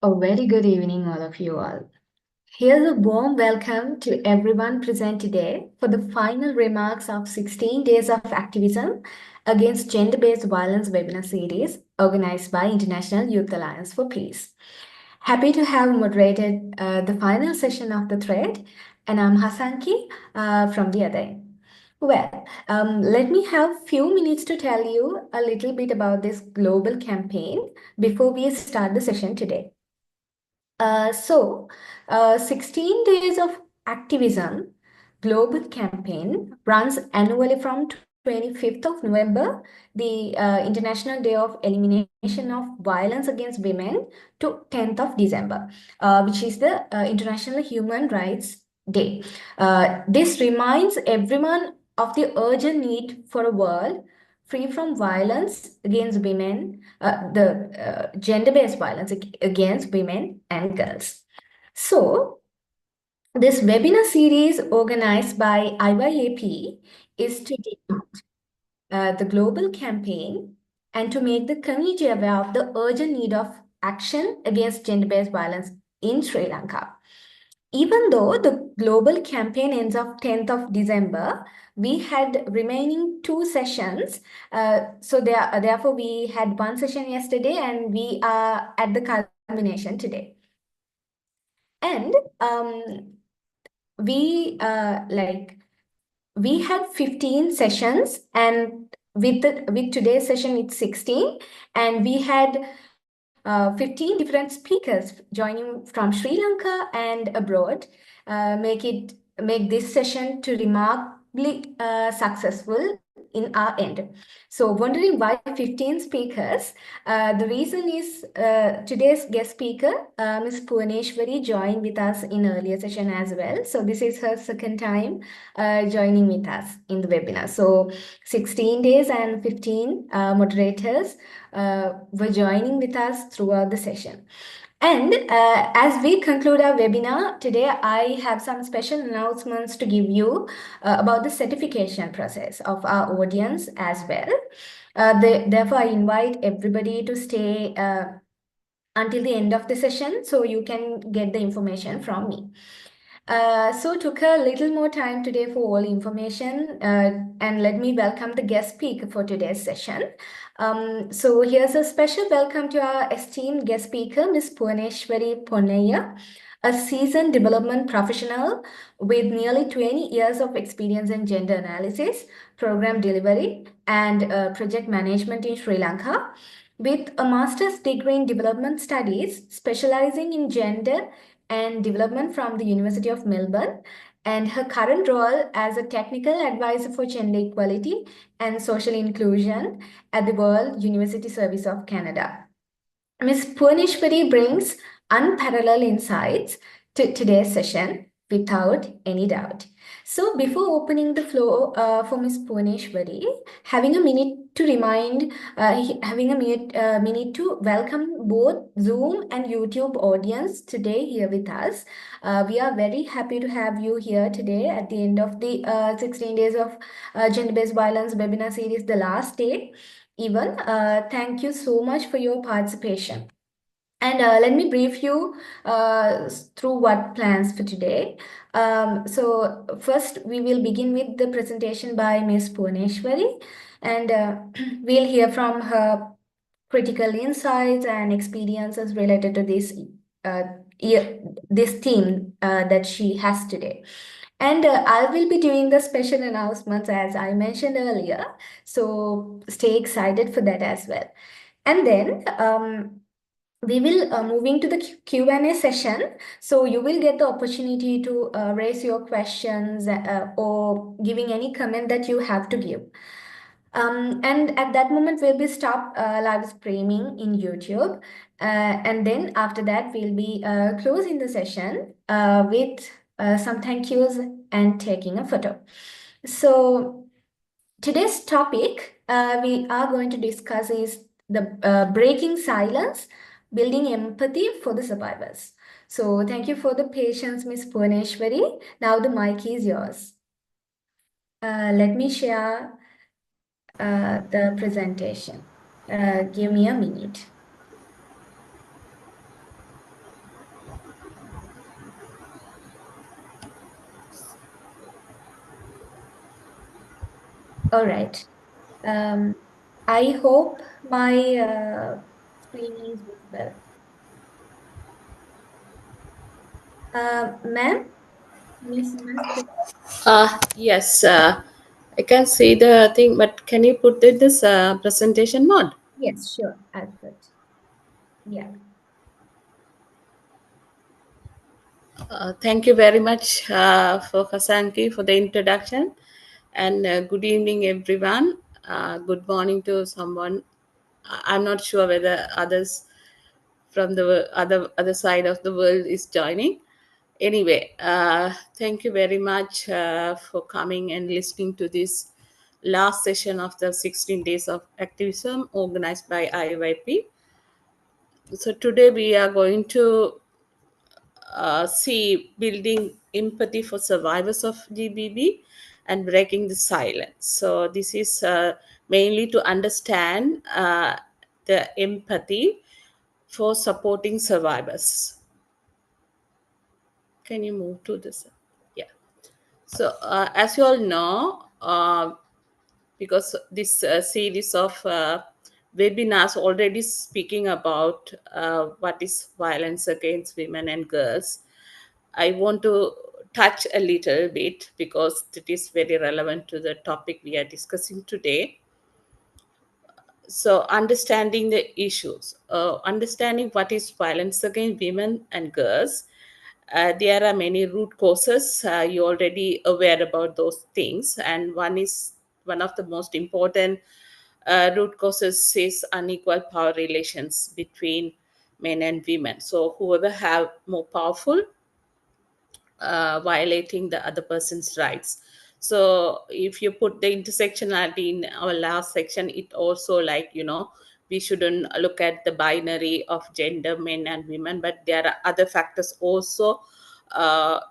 A very good evening, all of you all. Here's a warm welcome to everyone present today for the final remarks of 16 Days of Activism Against Gender-Based Violence webinar series organized by International Youth Alliance for Peace. Happy to have moderated the final session of the thread, and I'm Hasanki from the other end. Let me have few minutes to tell you a little bit about this global campaign before we start the session today. 16 Days of Activism Global Campaign runs annually from 25th of November, the International Day of Elimination of Violence Against Women, to 10th of December, which is the International Human Rights Day. This reminds everyone of the urgent need for a world free from violence against women, the gender-based violence against women and girls. So, this webinar series organized by IYAP is to denote the global campaign and to make the community aware of the urgent need of action against gender-based violence in Sri Lanka. Even though the global campaign ends of 10th of December, we had remaining two sessions. Therefore, we had one session yesterday and we are at the culmination today. And we had 15 sessions, and with today's session it's 16, and we had 15 different speakers joining from Sri Lanka and abroad, make this session to remarkably successful in our end. So wondering why 15 speakers? The reason is today's guest speaker, Ms. Puaneshwari, joined with us in earlier session as well. So this is her second time joining with us in the webinar. So 16 days and 15 moderators were joining with us throughout the session. And as we conclude our webinar today, I have some special announcements to give you about the certification process of our audience as well. Therefore, I invite everybody to stay until the end of the session so you can get the information from me. So took a little more time today for all information, and let me welcome the guest speaker for today's session. So here's a special welcome to our esteemed guest speaker, Ms. Puaneshwari Ponnaiya, a seasoned development professional with nearly 20 years of experience in gender analysis, program delivery, and project management in Sri Lanka, with a master's degree in development studies, specializing in gender and development from the University of Melbourne, and her current role as a technical advisor for gender equality and social inclusion at the World University Service of Canada. Ms. Purneshwari brings unparalleled insights to today's session without any doubt. So before opening the floor for Ms. Purneshwari, having a minute to welcome both Zoom and YouTube audience today here with us. We are very happy to have you here today at the end of the 16 days of gender-based violence webinar series, the last day. Even, thank you so much for your participation. And let me brief you through what plans for today. So first, we will begin with the presentation by Ms. Purneshwari, and we'll hear from her critical insights and experiences related to this theme that she has today. And I will be doing the special announcements as I mentioned earlier. So stay excited for that as well. And then we will moving to the Q&A session. So you will get the opportunity to raise your questions or giving any comment that you have to give. And at that moment, we'll be stop live streaming in YouTube. And then after that, we'll be closing the session with some thank yous and taking a photo. So today's topic we are going to discuss is the breaking silence, building empathy for the survivors. So thank you for the patience, Ms. Purneshwari. Now the mic is yours. Let me share the presentation. Give me a minute. All right. I hope my screen is visible. Ma'am, can you see my screen? Yes, I can see the thing, but can you put it this presentation mode? Yes, sure. I'll put. Yeah. Thank you very much for Hasanki for the introduction, and good evening, everyone. Good morning to someone. I'm not sure whether others from the other side of the world is joining. Anyway, thank you very much for coming and listening to this last session of the 16 days of activism organized by IYP. So today we are going to see building empathy for survivors of GBB and breaking the silence. So this is mainly to understand the empathy for supporting survivors. Can you move to this? Yeah. So as you all know, because this series of webinars already speaking about what is violence against women and girls, I want to touch a little bit because it is very relevant to the topic we are discussing today. So, understanding the issues, understanding what is violence against women and girls. There are many root causes. You already aware about those things, and one of the most important root causes is unequal power relations between men and women. So, whoever have more powerful violating the other person's rights. So if you put the intersectionality in our last section, it also like, we shouldn't look at the binary of gender, men and women, but there are other factors also uh,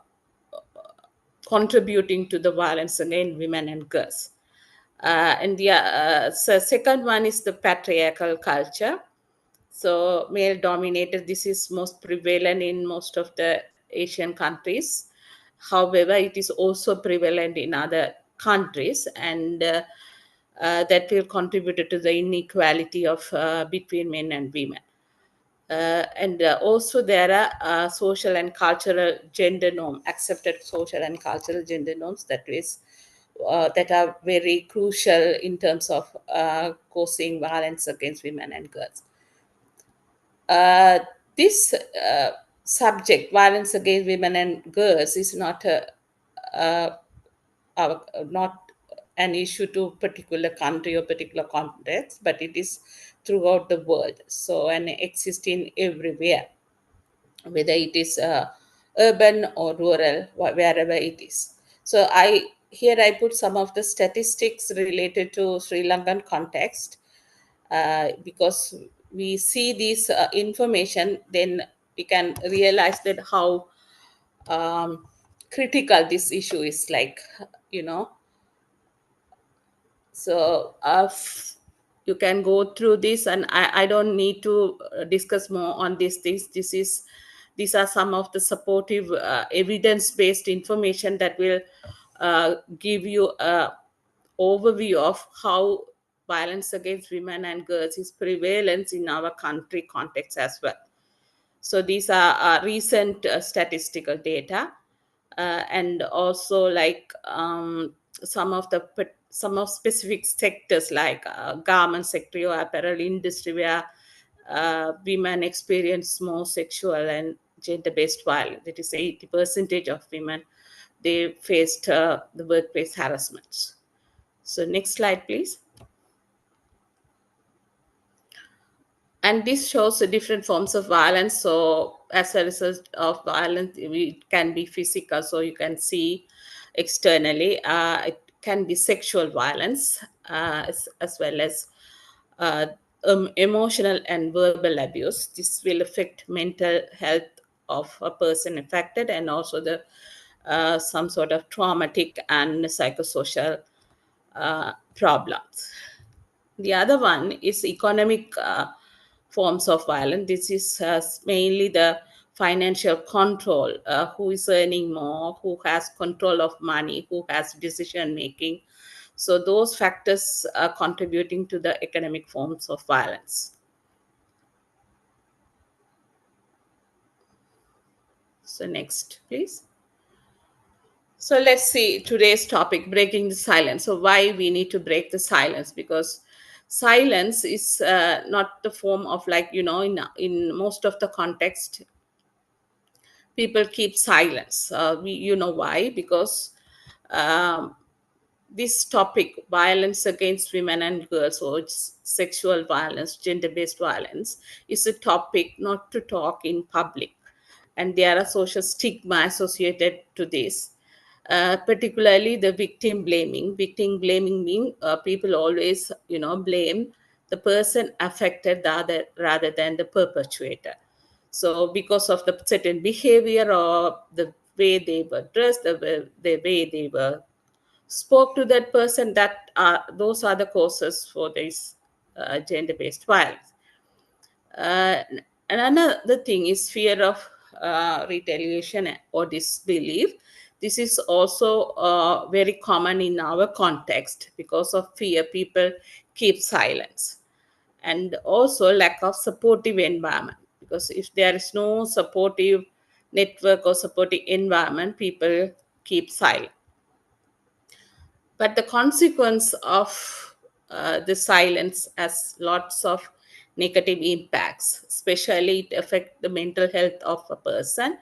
contributing to the violence against women and girls. And the second one is the patriarchal culture. So male dominated, this is most prevalent in most of the Asian countries. However, it is also prevalent in other countries, and that will contribute to the inequality of between men and women. And also there are social and cultural gender norm, accepted social and cultural gender norms that are very crucial in terms of causing violence against women and girls. uh, this subject, violence against women and girls, is uh, not an issue to particular country or particular context, but it is throughout the world. So, and existing everywhere, whether it is urban or rural, wherever it is. So, I put some of the statistics related to Sri Lankan context, because we see this information, then we can realize that how um, critical this issue is, like, you know. So you can go through this, and I don't need to discuss more on these things. These are some of the supportive evidence-based information that will give you a overview of how violence against women and girls is prevalent in our country context as well. So these are recent statistical data, and also like some of specific sectors like garment sector or apparel industry, where women experience more sexual and gender-based violence. It is 80% of women, they faced the workplace harassment. So next slide, please. And this shows the different forms of violence. So as a result of violence, it can be physical, so you can see externally. It can be sexual violence, as well as uh, emotional and verbal abuse. This will affect mental health of a person affected, and also the some sort of traumatic and psychosocial problems. The other one is economic forms of violence. This is mainly the financial control, who is earning more, who has control of money, who has decision making. So those factors are contributing to the economic forms of violence. So next, please. So let's see today's topic, breaking the silence. So why we need to break the silence? Because silence is not the form of, like, in most of the context, people keep silence. You know why? Because um, this topic, violence against women and girls, or it's sexual violence, gender-based violence, is a topic not to talk in public, and there are social stigma associated to this. Particularly the victim blaming. Victim blaming means people always, blame the person affected rather than the perpetrator. So because of the certain behavior or the way they were dressed, the way they were spoke to that person, those are the causes for this gender-based violence. And another thing is fear of retaliation or disbelief. This is also very common in our context. Because of fear, people keep silence. And also lack of supportive environment, because if there is no supportive network or supportive environment, people keep silent. But the consequence of the silence has lots of negative impacts, especially it affect the mental health of a person.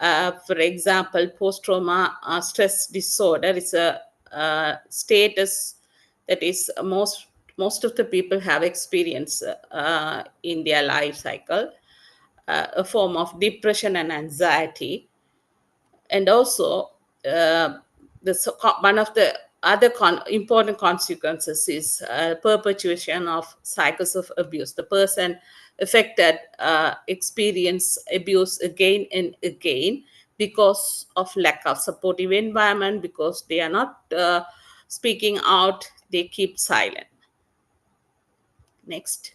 For example, post-trauma stress disorder is a status that is most of the people have experienced in their life cycle, a form of depression and anxiety. And also one of the other important consequences is perpetuation of cycles of abuse. The person affected experience abuse again and again because of lack of supportive environment, because they are not speaking out, they keep silent. Next.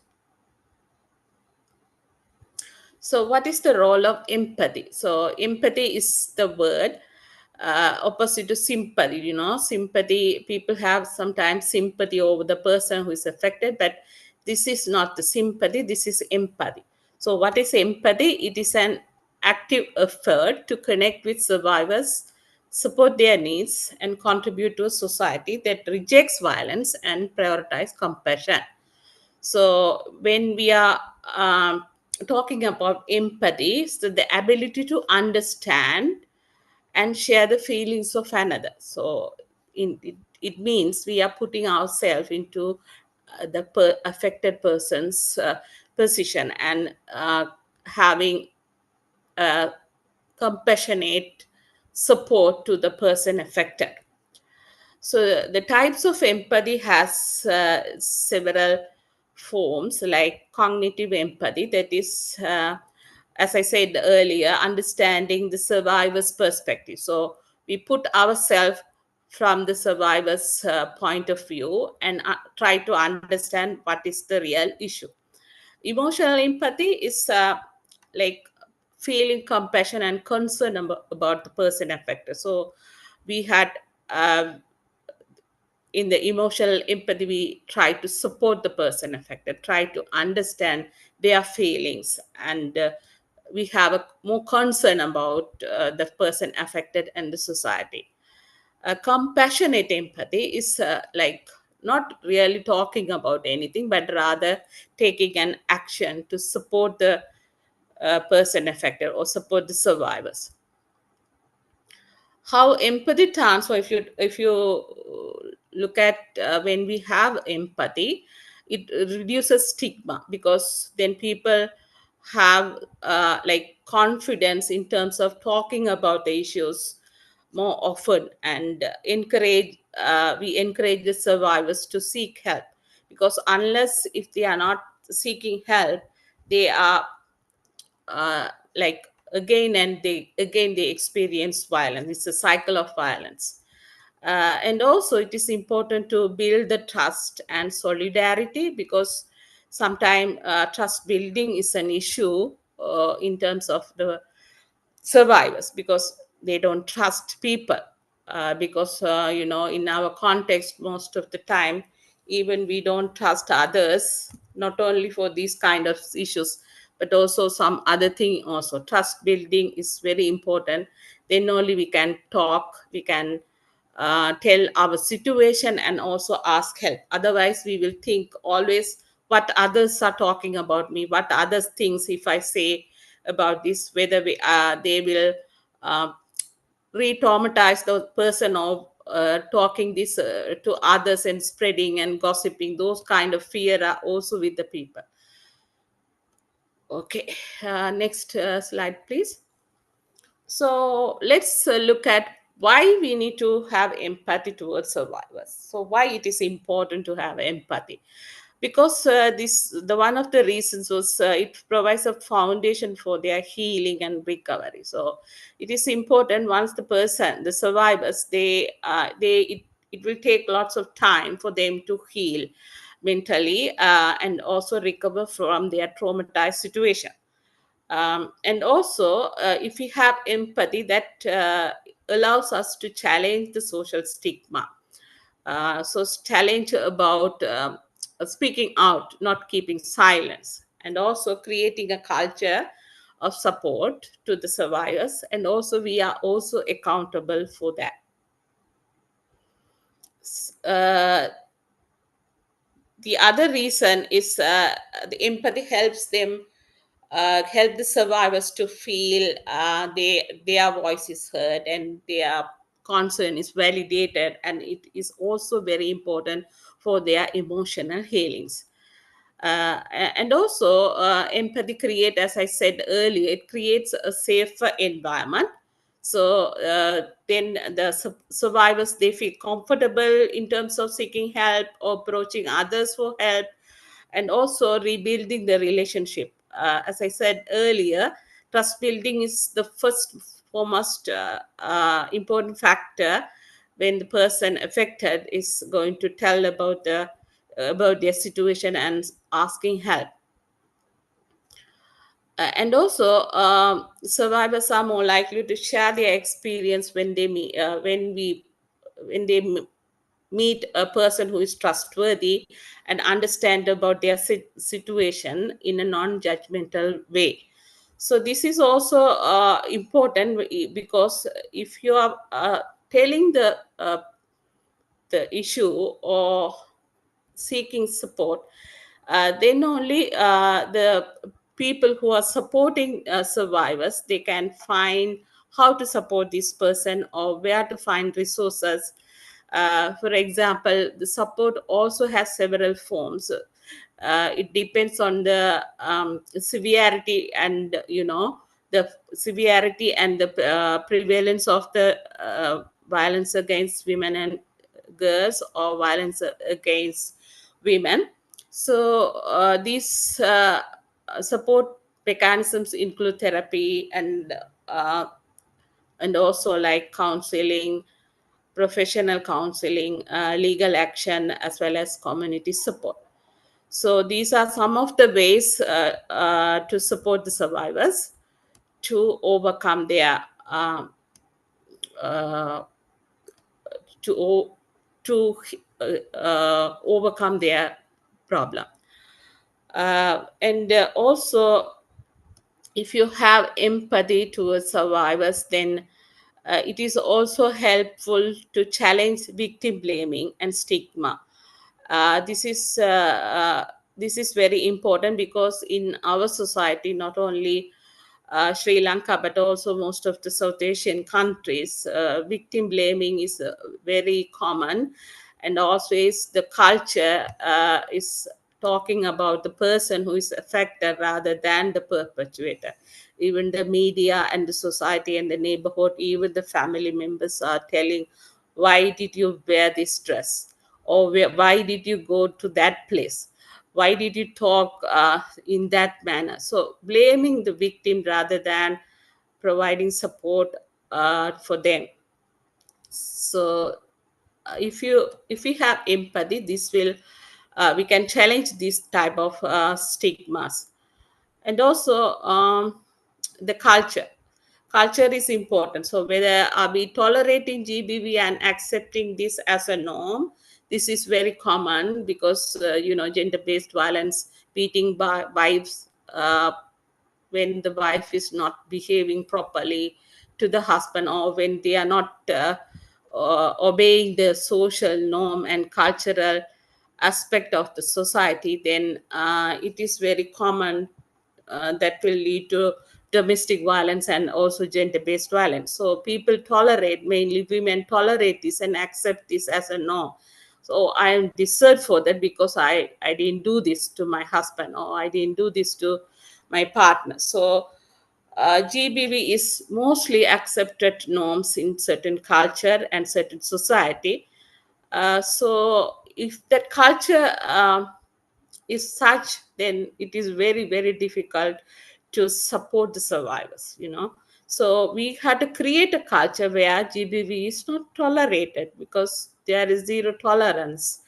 So, what is the role of empathy? So, empathy is the word opposite to sympathy. Sympathy, people have sometimes sympathy over the person who is affected, but this is not the sympathy, this is empathy. So, what is empathy? It is an active effort to connect with survivors, support their needs, and contribute to a society that rejects violence and prioritize compassion. So when we are talking about empathy, so the ability to understand and share the feelings of another. So it means we are putting ourselves into the affected person's position, and having compassionate support to the person affected. So the types of empathy has several forms, like cognitive empathy, that is, as I said earlier, understanding the survivor's perspective. So we put ourselves from the survivor's point of view and try to understand what is the real issue. Emotional empathy is like feeling compassion and concern about the person affected. So we had in the emotional empathy, we try to support the person affected, try to understand their feelings, and we have a more concern about the person affected and the society. Compassionate empathy is like not really talking about anything, but rather taking an action to support the person affected or support the survivors. How empathy transfer, if you look at when we have empathy, it reduces stigma, because then people have like confidence in terms of talking about the issues more often, and we encourage the survivors to seek help, because unless if they are not seeking help, they are like again they experience violence. It's a cycle of violence. And also it is important to build the trust and solidarity, because sometimes trust building is an issue in terms of the survivors, because they don't trust people. because in our context, most of the time, even we don't trust others, not only for these kind of issues, but also some other thing. Also, trust building is very important. Then only we can talk, we can tell our situation and also ask help. Otherwise we will think always what others are talking about me, what others thinks if I say about this, whether they will uh, re-traumatize the person, or talking this to others and spreading and gossiping. Those kind of fear are also with the people. Okay, next slide please. So let's look at why we need to have empathy towards survivors. So why it is important to have empathy? Because this the one of the reasons was it provides a foundation for their healing and recovery. So it is important. Once the survivors, it will take lots of time for them to heal mentally, and also recover from their traumatized situation. And also, if we have empathy, that allows us to challenge the social stigma. So challenge about speaking out, not keeping silence, and also creating a culture of support to the survivors. And also we are also accountable for that. Uh, the other reason is the empathy helps them, help the survivors to feel their voice is heard and their concern is validated, and it is also very important for their emotional healings. And also empathy create, as I said earlier, it creates a safer environment. So then the survivors, they feel comfortable in terms of seeking help or approaching others for help, and also rebuilding the relationship. As I said earlier, trust building is the first foremost important factor when the person affected is going to tell about their situation and asking help. And also, survivors are more likely to share their experience when they meet, when they meet a person who is trustworthy and understand about their situation in a non-judgmental way. So this is also important, because if you are telling the issue or seeking support, then only the people who are supporting survivors, they can find how to support this person or where to find resources. For example, the support also has several forms. It depends on the severity and the severity and the prevalence of the violence against women and girls, or violence against women. So these support mechanisms include therapy and also like counseling, professional counseling, legal action, as well as community support. So these are some of the ways to support the survivors to overcome their uh, to o- to overcome their problem. And also, if you have empathy towards survivors, then it is also helpful to challenge victim blaming and stigma. uh, this is uh, uh, this is very important, because in our society, not only Sri Lanka, but also most of the South Asian countries, victim blaming is very common. And also is the culture is talking about the person who is affected rather than the perpetrator. Even the media and the society and the neighborhood, even the family members are telling, why did you wear this dress? Or why did you go to that place? Why did you talk in that manner? So blaming the victim rather than providing support for them. So if we have empathy, this will we can challenge this type of stigmas. And also the culture. culture is important. So whether are we tolerating GBV and accepting this as a norm? This is very common because gender-based violence, beating wives when the wife is not behaving properly to the husband, or when they are not obeying the social norm and cultural aspect of the society, then it is very common that will lead to domestic violence and also gender-based violence. So people tolerate, mainly women tolerate this and accept this as a norm. So I am deserved for that because I didn't do this to my husband, or I didn't do this to my partner. So GBV is mostly accepted norms in certain culture and certain society. So if that culture is such, then it is very, very difficult to support the survivors. So we had to create a culture where GBV is not tolerated, because there is zero tolerance.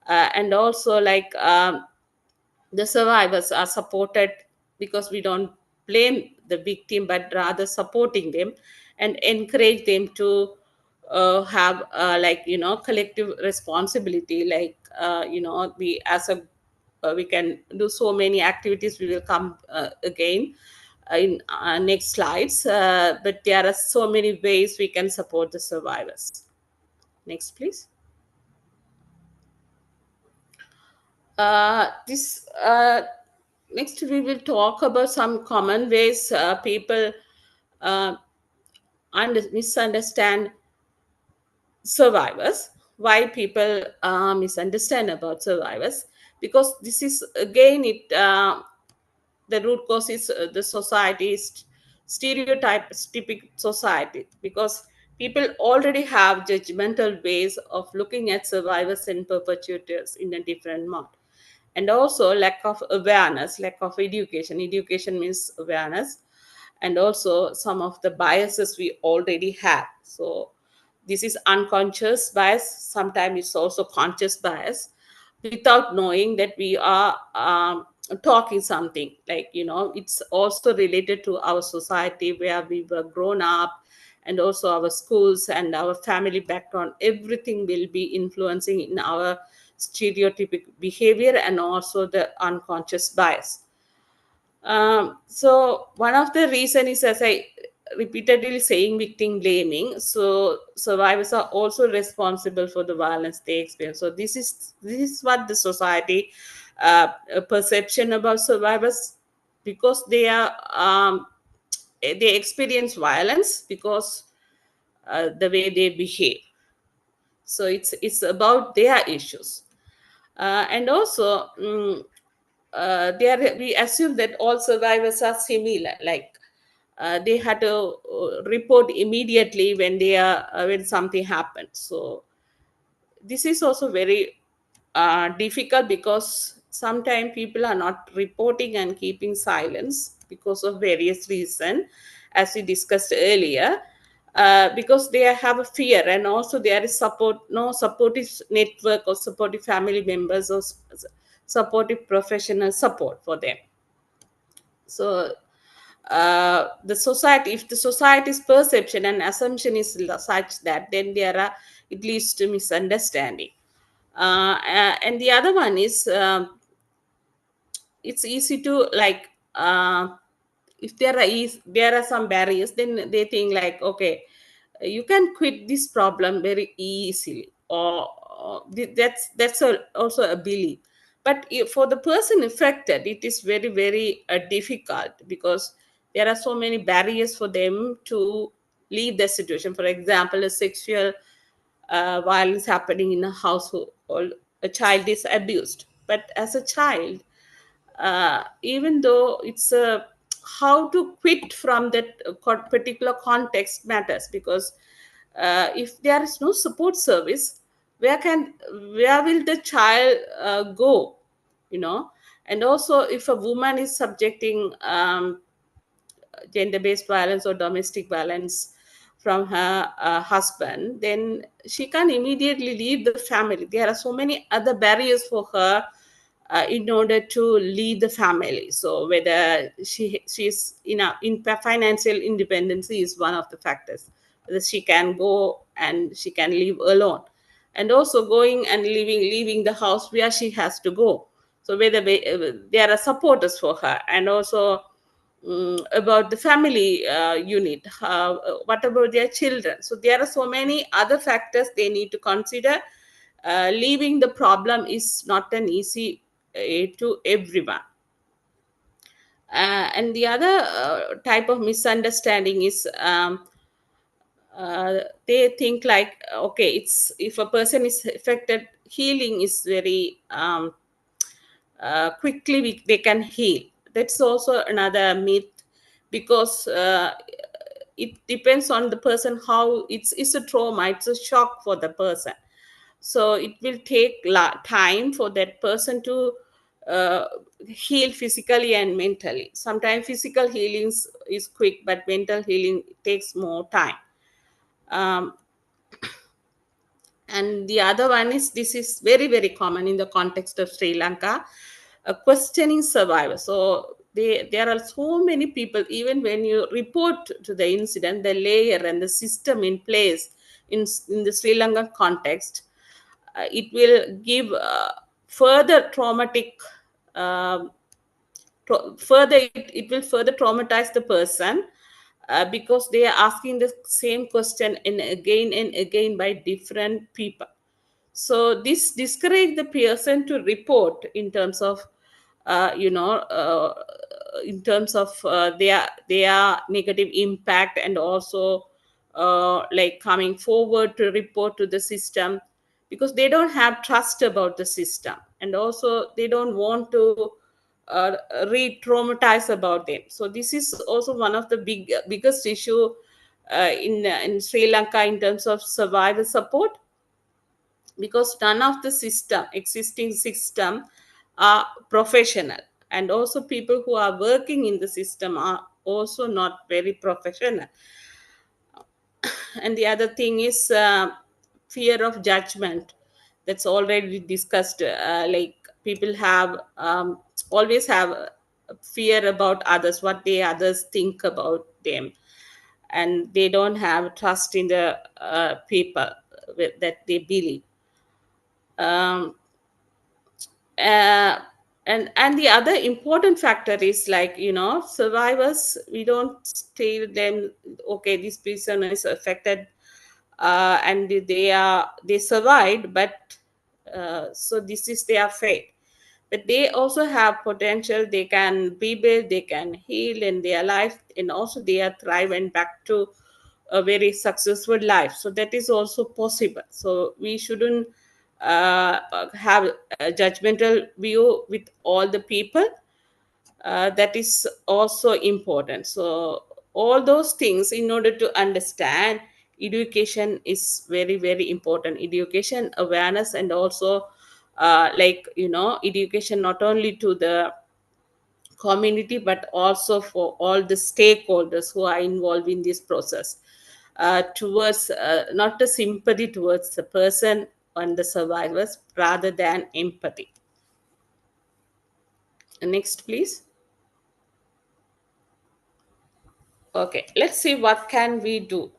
And also, like, the survivors are supported, because we don't blame the victim but rather supporting them and encourage them to have, like, collective responsibility. Like, we as a we can do so many activities. We will come again in next slides, but there are so many ways we can support the survivors. Next, please. This Next, we will talk about some common ways people uh, misunderstand survivors. Why people misunderstand about survivors? Because this is again it the root cause is the society's stereotypic society, because people already have judgmental ways of looking at survivors and perpetrators in a different mode. And also lack of awareness, lack of education means awareness. And also some of the biases we already have. So this is unconscious bias, sometimes it's also conscious bias, without knowing that we are talking something. Like, it's also related to our society where we were grown up, and also our schools and our family background. Everything will be influencing in our stereotypic behavior and also the unconscious bias. So one of the reason is, as I repeatedly saying, victim blaming. So survivors are also responsible for the violence they experience. So this is what the society perception about survivors, because they experience violence because the way they behave. So it's about their issues. And also, we assume that all survivors are similar. Like, they had to report immediately when something happened. So this is also very difficult, because sometimes people are not reporting and keeping silence because of various reasons, as we discussed earlier. Because they have a fear, and also there is no supportive network or supportive family members, or supportive professional support for them. So the society if the society's perception and assumption is such that, then it leads to misunderstanding. And the other one is, it's easy to, like, if there are some barriers, then they think like, okay, you can quit this problem very easily, or also a belief. But for the person affected, it is very, very difficult, because there are so many barriers for them to leave the situation. For example, a sexual violence happening in a household, or a child is abused. But as a child, even though it's a how to quit from that particular context matters, because if there is no support service, where will the child go, you know and also, if a woman is subjecting gender-based violence or domestic violence from her husband, then she can immediately leave the family. There are so many other barriers for her in order to lead the family. So whether she's in financial independence is one of the factors. Whether she can go and she can live alone, and also going and leaving the house where she has to go. So whether there are supporters for her, and also about the family unit, what about their children. So there are so many other factors they need to consider. Leaving the problem is not an easy to everyone. And the other type of misunderstanding is, they think like, okay, it's if a person is affected, healing is very quickly they can heal. That's also another myth, because it depends on the person, how it's a trauma, it's a shock for the person. So it will take time for that person to uh, heal physically and mentally. Sometimes physical healing is quick, but mental healing takes more time. um, and the other one is, this is very very common in the context of Sri Lanka, questioning survivors. So there are so many people, even when you report to the incident, the layer and the system in place in the Sri Lankan context, it will give further traumatic, um further it will further traumatize the person, because they are asking the same question and again by different people. So this discourage the person to report in terms of, in terms of their negative impact, and also like coming forward to report to the system, because they don't have trust about the system, and also they don't want to uh, re-traumatize about them. So this is also one of the biggest issue in Sri Lanka in terms of survival support, because none of the existing system are professional, and also people who are working in the system are also not very professional. And the other thing is, fear of judgment, that's already discussed. Like people have, always have fear about others, what they others think about them, and they don't have trust in the people that they believe. um, uh, and the other important factor is, like, survivors, we don't tell them, okay, this person is affected, and they survived, but so this is their fate. But they also have potential, they can rebuild, they can heal in their life, and also they are thrive and back to a very successful life. So that is also possible. So we shouldn't have a judgmental view with all the people. That is also important. So all those things, in order to understand, education is very very important. Education, awareness, and also education not only to the community, but also for all the stakeholders who are involved in this process, towards not the sympathy towards the person and the survivors, rather than empathy. Next, please. Okay, let's see what can we do.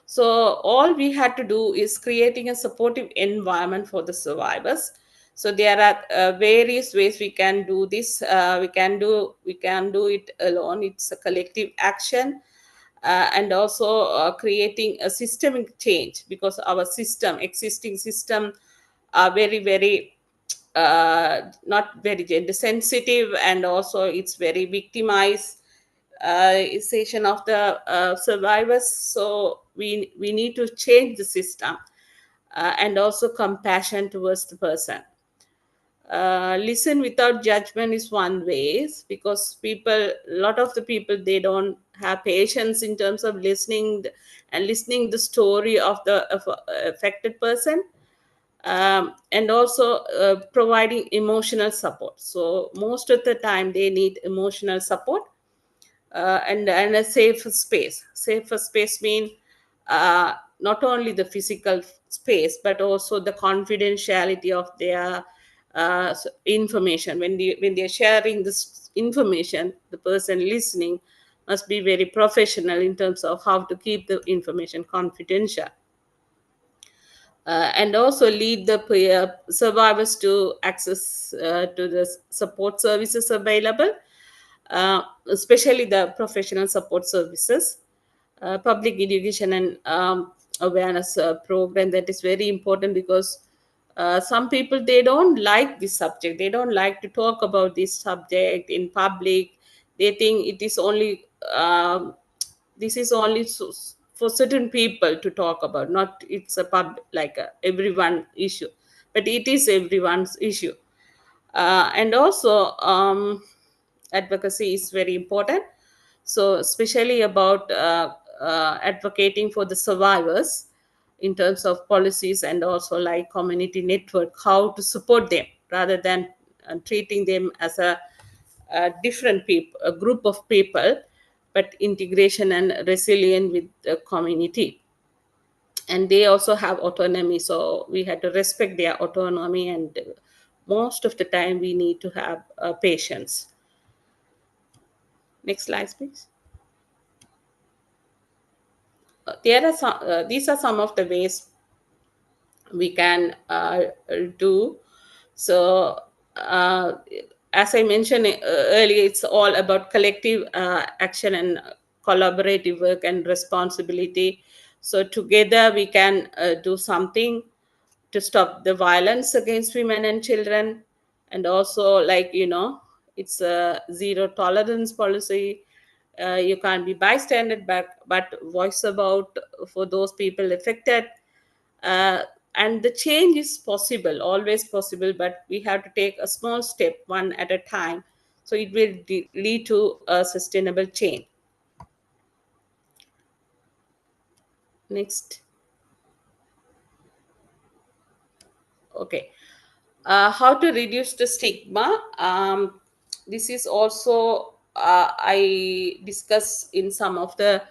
So all we had to do is creating a supportive environment for the survivors. So there are various ways we can do this. We can do it alone. It's a collective action, and also creating a systemic change, because our existing system, are very very not very gender sensitive, and also it's very victimized station of the survivors. So we need to change the system, and also compassion towards the person. Listen without judgment is one way, because a lot of the people, they don't have patience in terms of listening the story of affected person. And also providing emotional support. So most of the time they need emotional support, and a safer space mean, not only the physical space, but also the confidentiality of their information. When they are sharing this information, the person listening must be very professional in terms of how to keep the information confidential, and also lead the survivors to access to the support services available, especially the professional support services, public education and awareness program. That is very important because some people, they don't like this subject. They don't like to talk about this subject in public. They think it is only this is only for certain people to talk about, not it's a like a everyone issue, but it is everyone's issue. And also advocacy is very important, so especially about advocating for the survivors in terms of policies, and also like community network, how to support them rather than treating them as a different people, a group of people, but integration and resilience with the community. And they also have autonomy, so we had to respect their autonomy, and most of the time we need to have patience. Next slide, please. There are some, these are some of the ways we can do. So, as I mentioned earlier, it's all about collective action and collaborative work and responsibility. So, together we can do something to stop the violence against women and children. And also, like, it's a zero tolerance policy. You can't be bystander, but voice about for those people affected. uh, and the change is possible, always possible, but we have to take a small step one at a time, so it will lead to a sustainable change. Next. Okay. How to reduce the stigma. This is also I discussed in some of the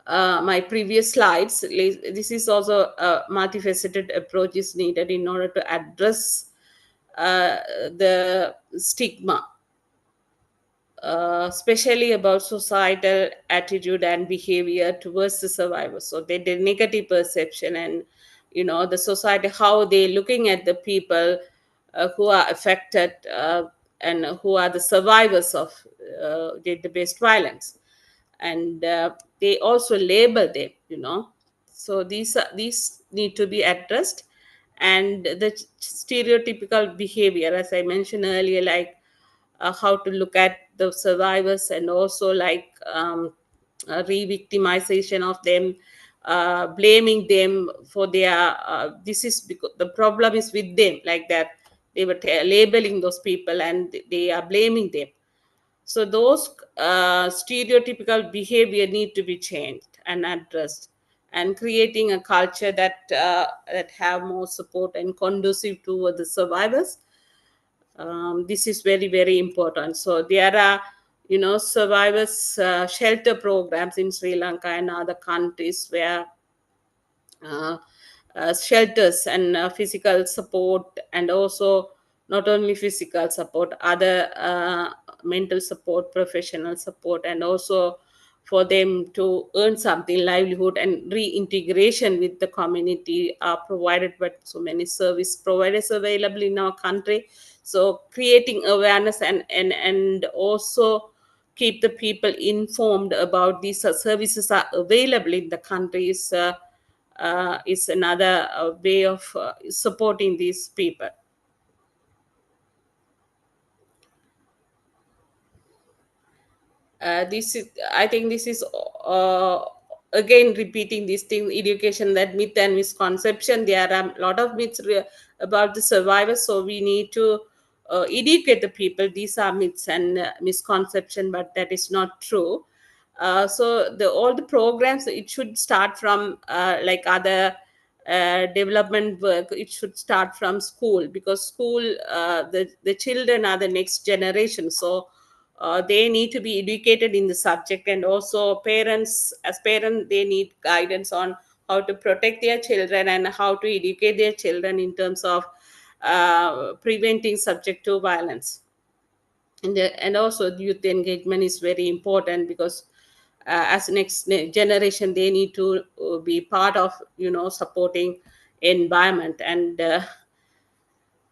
my previous slides. This is also a multifaceted approach is needed in order to address the stigma, especially about societal attitude and behavior towards the survivors. So the negative perception, and the society, how they looking at the people who are affected, and who are the survivors of gender-based violence, and they also label them. So these need to be addressed. And the stereotypical behavior, as I mentioned earlier, like how to look at the survivors, and also like re-victimization of them, blaming them for their this is because the problem is with them, like that they were labeling those people and they are blaming them. So those stereotypical behavior need to be changed and addressed, and creating a culture that have more support and conducive toward the survivors. This is very, very important. So there are, survivors shelter programs in Sri Lanka and other countries, where uh, shelters and physical support, and also not only physical support, other mental support, professional support, and also for them to earn something, livelihood and reintegration with the community are provided by so many service providers available in our country. So creating awareness, and also keep the people informed about these services are available in the country is another way of supporting these people. This is, I think this is again repeating this thing, education, that myth and misconception. There are a lot of myths about the survivors, so we need to educate the people. These are myths and misconception, but that is not true. So the all the programs, it should start from like other development work. It should start from school, because school, the children are the next generation. So they need to be educated in the subject. And also parents, as parents, they need guidance on how to protect their children and how to educate their children in terms of preventing subject to violence. And also youth engagement is very important, because as next generation, they need to be part of supporting environment. And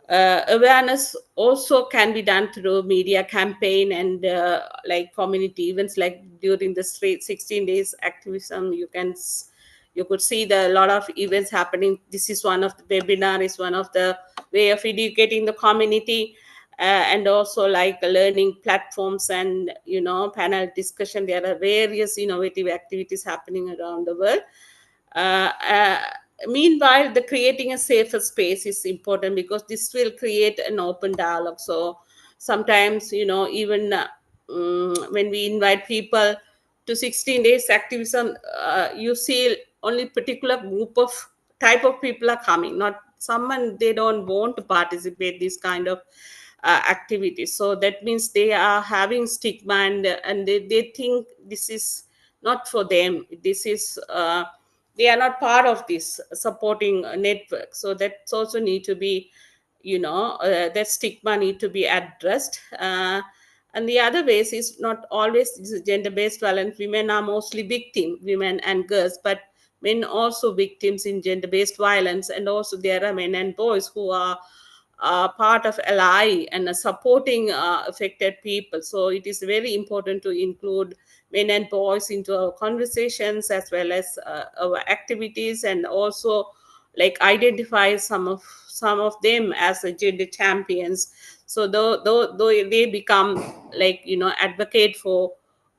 awareness also can be done through media campaign and like community events, like during the street 16 days activism. You could see the lot of events happening. This is one of the webinar, is one of the way of educating the community. And also like learning platforms and panel discussion. There are various innovative activities happening around the world. uh, uh, Meanwhile, the creating a safer space is important, because this will create an open dialogue. So sometimes even when we invite people to 16 days activism, you see only particular group of type of people are coming, not someone they don't want to participate this kind of activities. So that means they are having stigma, and they think this is not for them. This is they are not part of this supporting network. So that's also need to be that stigma need to be addressed. And the other ways is not always gender based violence. Women are mostly victim, women and girls, but men also victims in gender based violence. And also there are men and boys who are part of ally and supporting affected people. So it is very important to include men and boys into our conversations, as well as our activities, and also like identify some of them as a gender champions. So though they become like advocate for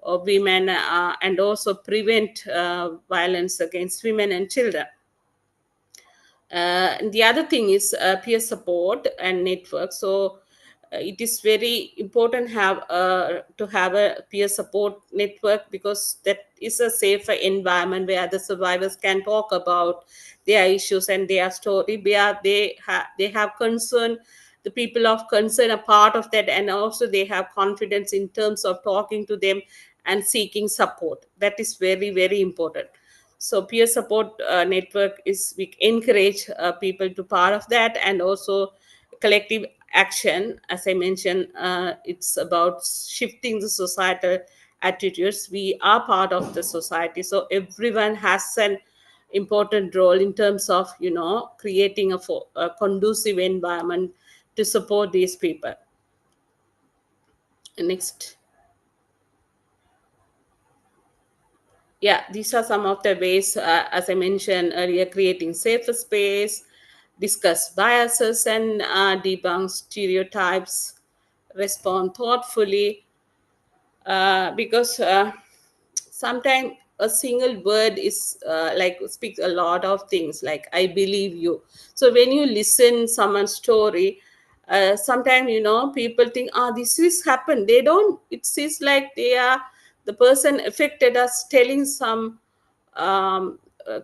women, and also prevent violence against women and children. And the other thing is peer support and network. So it is very important to have a peer support network, because that is a safer environment where the survivors can talk about their issues and their story, where they have concern. The people of concern are part of that, and also they have confidence in terms of talking to them and seeking support. That is very, very important. So peer support network is, we encourage people to part of that. And also collective action, as I mentioned, it's about shifting the societal attitudes. We are part of the society, so everyone has an important role in terms of creating a conducive environment to support these people. Next. Yeah, these are some of the ways, as I mentioned earlier: creating safer space, discuss biases and debunk stereotypes, respond thoughtfully, because sometimes a single word is like speaks a lot of things, like I believe you. So when you listen someone's story, sometimes people think, this is happened. They don't, it seems like they are the person affected us telling some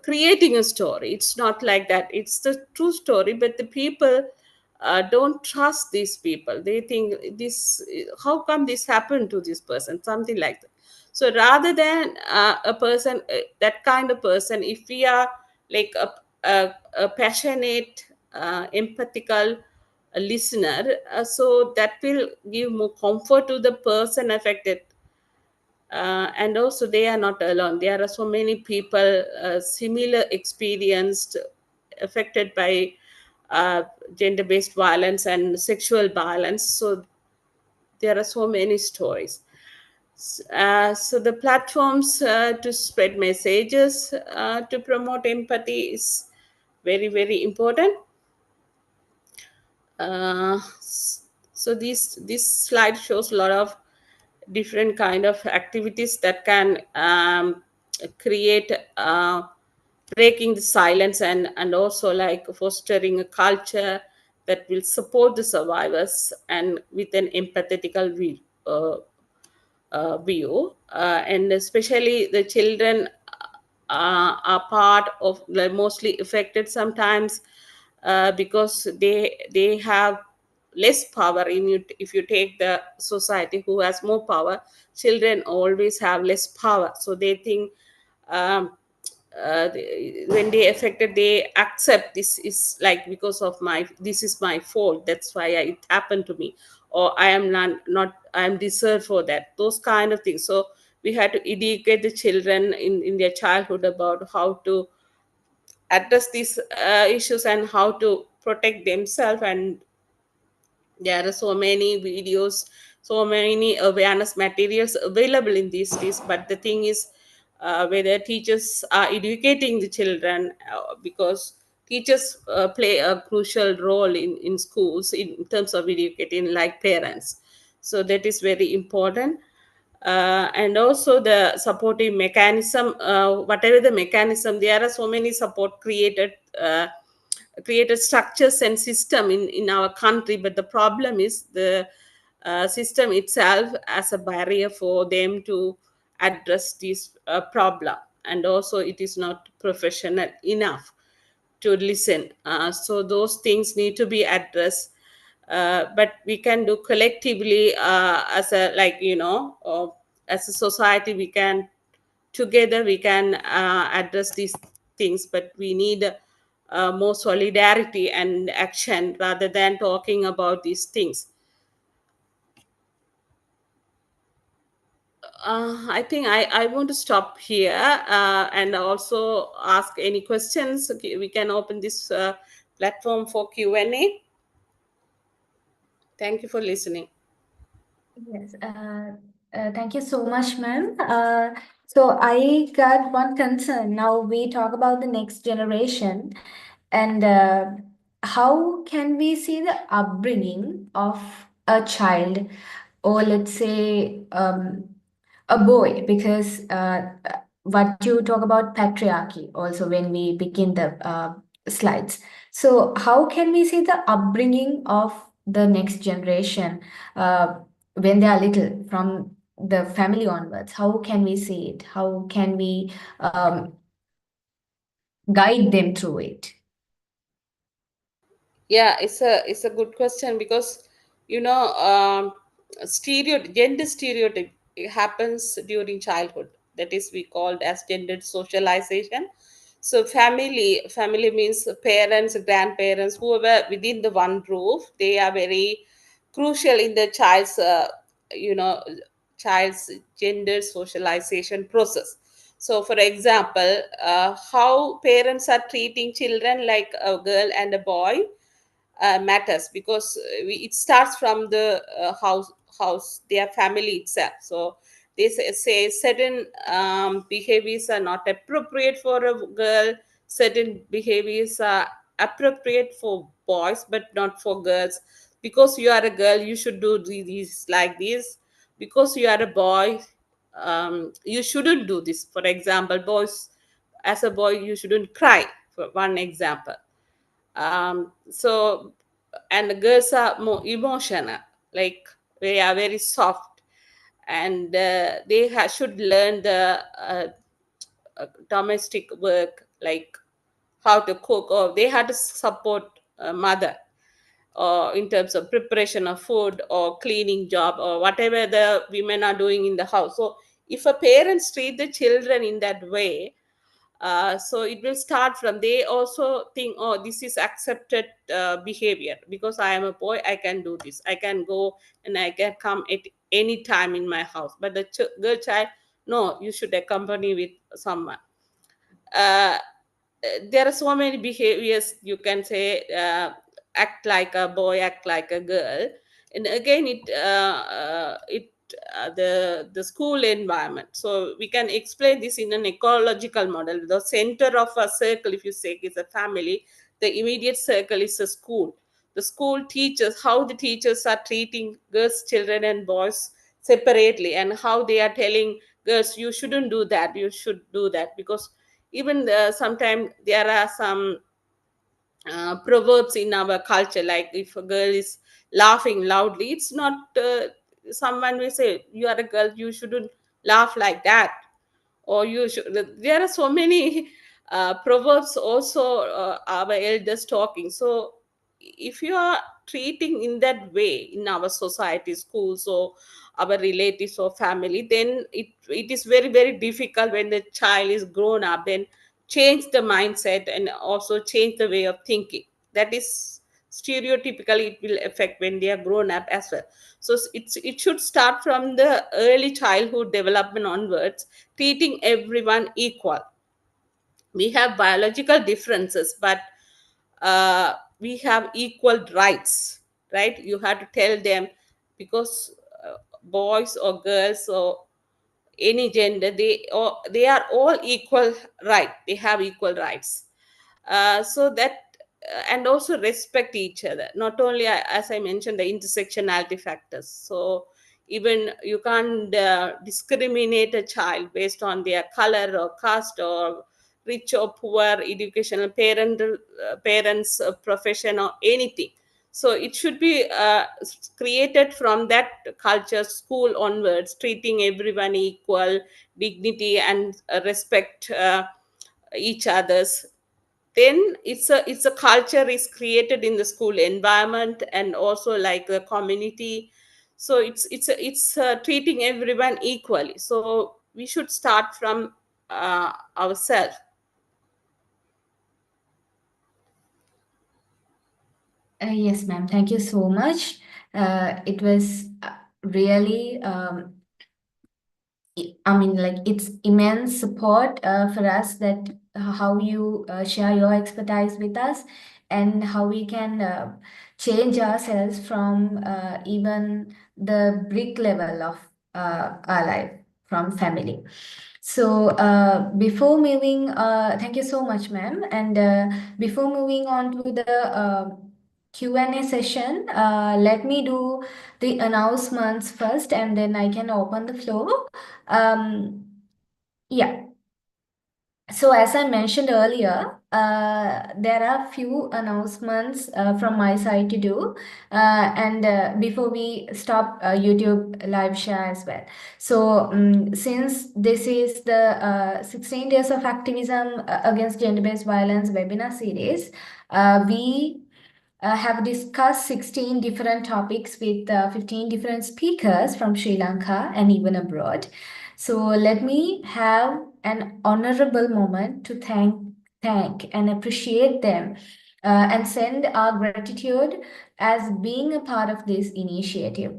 creating a story. It's not like that, it's the true story, but the people don't trust these people. They think, this, how come this happened to this person, something like that. So rather than a person, that kind of person, if we are like a passionate, empathical listener, so that will give more comfort to the person affected. And also they are not alone. There are so many people similar experienced, affected by gender based violence and sexual violence. So there are so many stories. So the platforms to spread messages, to promote empathy is very, very important. uh, so this slide shows a lot of different kind of activities that can create breaking the silence, and also like fostering a culture that will support the survivors and with an empathetical view. And especially the children are part of the mostly affected sometimes, because they have less power in you. If you take the society who has more power, children always have less power. So they think, um, when they affected, they accept this is like because of my, this is my fault, that's why it happened to me, or I am not I am deserved for that, those kind of things. So we had to educate the children in their childhood about how to address these issues and how to protect themselves. And there are so many videos, so many awareness materials available in these days, but the thing is, whether teachers are educating the children, because teachers play a crucial role in schools in terms of educating like parents. So that is very important. And also the supportive mechanism, whatever the mechanism, there are so many support created structures and system in our country, but the problem is the system itself as a barrier for them to address this problem. And also it is not professional enough to listen, so those things need to be addressed. But we can do collectively, as a, like, as a society, we can together we can address these things, but we need more solidarity and action rather than talking about these things. I think I want to stop here, and also ask any questions. Okay, we can open this platform for Q&A. Thank you for listening. Yes, thank you so much, ma'am. So I got one concern. Now we talk about the next generation, and how can we see the upbringing of a child, or let's say a boy, because what you talk about patriarchy also when we begin the slides. So how can we see the upbringing of the next generation when they are little, from the family onwards? How can we see it? How can we guide them through it? Yeah, it's a good question, because gender stereotype, it happens during childhood. That is, we called as gendered socialization. So family means parents, grandparents, whoever within the one roof, they are very crucial in the you know child's gender socialization process. So for example, how parents are treating children like a girl and a boy matters, because it starts from the house, their family itself. So they say certain behaviors are not appropriate for a girl, certain behaviors are appropriate for boys but not for girls. Because you are a girl, you should do these like this. Because you are a boy, you shouldn't do this. For example, boys, as a boy you shouldn't cry, for one example. So, and the girls are more emotional, like they are very soft, and they should learn the domestic work, like how to cook, or they had to support mother, or in terms of preparation of food or cleaning job or whatever the women are doing in the house. So if a parents treat the children in that way, so it will start from, they also think, oh, this is accepted behavior, because I am a boy, I can do this, I can go and I can come at any time in my house. But the girl child, no, you should accompany with someone. uh, there are so many behaviors, you can say, act like a boy, act like a girl. And again, the school environment, so we can explain this in an ecological model. The center of a circle, if you say, is a family, the immediate circle is a school. The school teaches how the teachers are treating girls, children and boys separately, and how they are telling girls, you shouldn't do that, you should do that. Because even sometimes there are some proverbs in our culture, like if a girl is laughing loudly, it's not, someone will say, you are a girl, you shouldn't laugh like that, or you should. There are so many proverbs also, our elders talking. So if you are treating in that way in our society, schools, or our relatives or family, then it is very very difficult when the child is grown up. Then change the mindset and also change the way of thinking. That is stereotypically it will affect when they are grown up as well. So it should start from the early childhood development onwards, treating everyone equal. We have biological differences, but we have equal rights, right? You have to tell them, because boys or girls or any gender, they are all equal, right? They have equal rights. So that and also respect each other, not only as I mentioned, the intersectionality factors. So even you can't discriminate a child based on their color or caste or rich or poor, educational parents profession or anything. So it should be created from that culture, school onwards, treating everyone equal, dignity and respect each others. Then it's a culture is created in the school environment and also like the community. So it's treating everyone equally. So we should start from ourselves. Yes, ma'am. Thank you so much. It was really, I mean, like it's immense support for us that how you share your expertise with us and how we can change ourselves from even the brick level of our life from family. So thank you so much, ma'am. And before moving on to the Q&A session, let me do the announcements first and then I can open the floor. Yeah. So as I mentioned earlier, there are few announcements from my side to do, and before we stop YouTube live share as well. So since this is the 16 Days of Activism Against Gender-Based Violence webinar series, we have discussed 16 different topics with 15 different speakers from Sri Lanka and even abroad. So let me have an honorable moment to thank and appreciate them and send our gratitude as being a part of this initiative.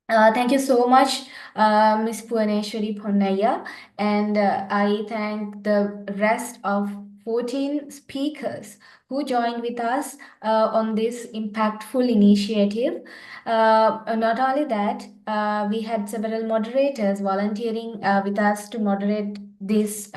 Thank you so much, Ms. Puaneshwari Ponnaya, and I thank the rest of 14 speakers who joined with us on this impactful initiative. Not only that, we had several moderators volunteering with us to moderate these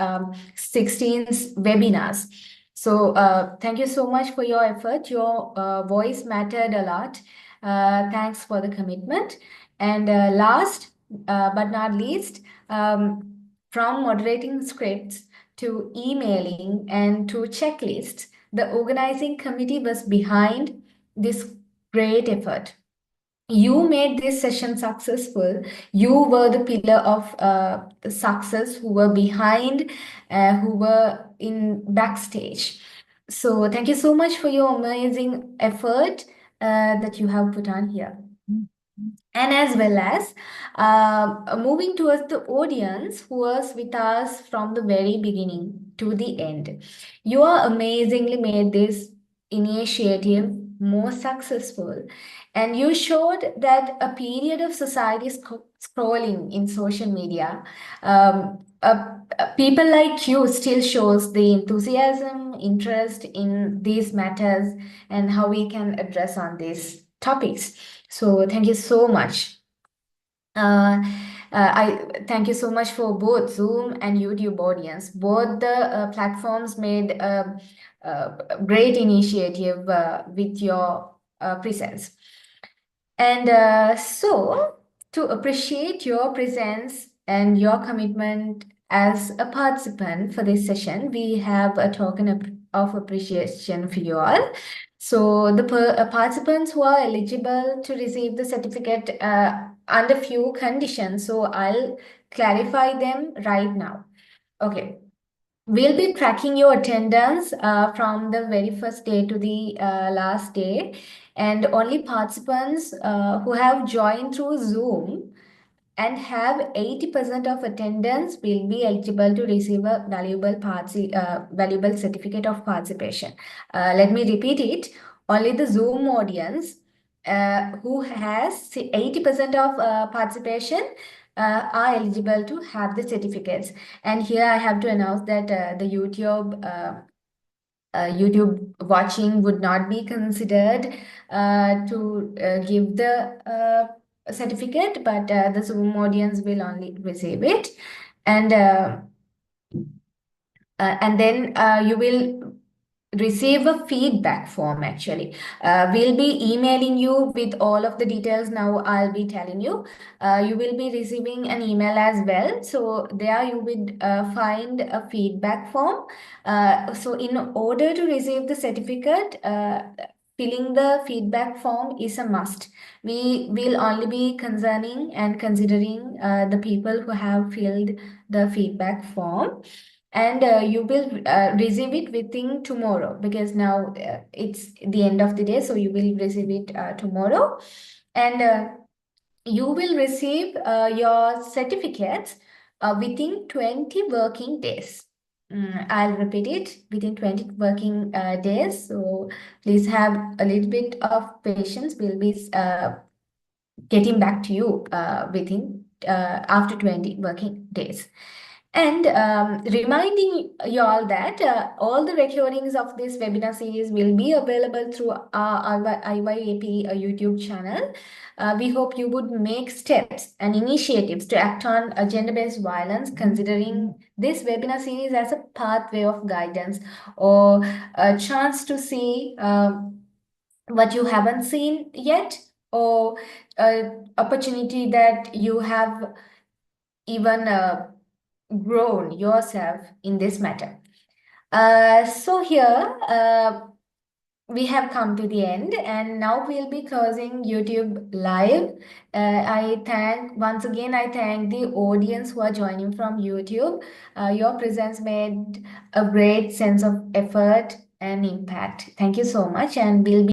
16 webinars. So thank you so much for your effort. Your voice mattered a lot. Thanks for the commitment. And last but not least, from moderating scripts to emailing and to checklists, the organizing committee was behind this great effort. You made this session successful. You were the pillar of the success, who were behind, who were in backstage. So thank you so much for your amazing effort that you have put on here. And as well as moving towards the audience who was with us from the very beginning to the end. You are amazingly made this initiative more successful, and you showed that a period of society scrolling in social media, people like you still shows the enthusiasm, interest in these matters and how we can address on these topics. So thank you so much. I thank you so much for both Zoom and YouTube audience. Both the platforms made a great initiative with your presence. And so, to appreciate your presence and your commitment as a participant for this session, we have a token of appreciation for you all. So, the participants who are eligible to receive the certificate under few conditions. So, I'll clarify them right now. Okay. We'll be tracking your attendance from the very first day to the last day, and only participants who have joined through Zoom and have 80% of attendance will be eligible to receive a valuable certificate of participation. Let me repeat it. Only the Zoom audience who has 80% of participation are eligible to have the certificates. And here I have to announce that the YouTube watching would not be considered to give the certificate, but the Zoom audience will only receive it. And then you will receive a feedback form actually. We'll be emailing you with all of the details now I'll be telling you. You will be receiving an email as well. So there you will find a feedback form. So in order to receive the certificate, filling the feedback form is a must. We will only be concerning and considering the people who have filled the feedback form. And you will receive it within tomorrow, because now it's the end of the day, so you will receive it tomorrow. And you will receive your certificates within 20 working days. I'll repeat it, within 20 working days. So please have a little bit of patience. We'll be getting back to you within after 20 working days. And reminding you all that all the recordings of this webinar series will be available through our IYAP YouTube channel. We hope you would make steps and initiatives to act on gender-based violence, considering this webinar series as a pathway of guidance or a chance to see what you haven't seen yet, or an opportunity that you have even grown yourself in this matter. So here we have come to the end, and now we'll be closing YouTube live. I thank the audience who are joining from YouTube. Your presence made a great sense of effort and impact. Thank you so much, and we'll be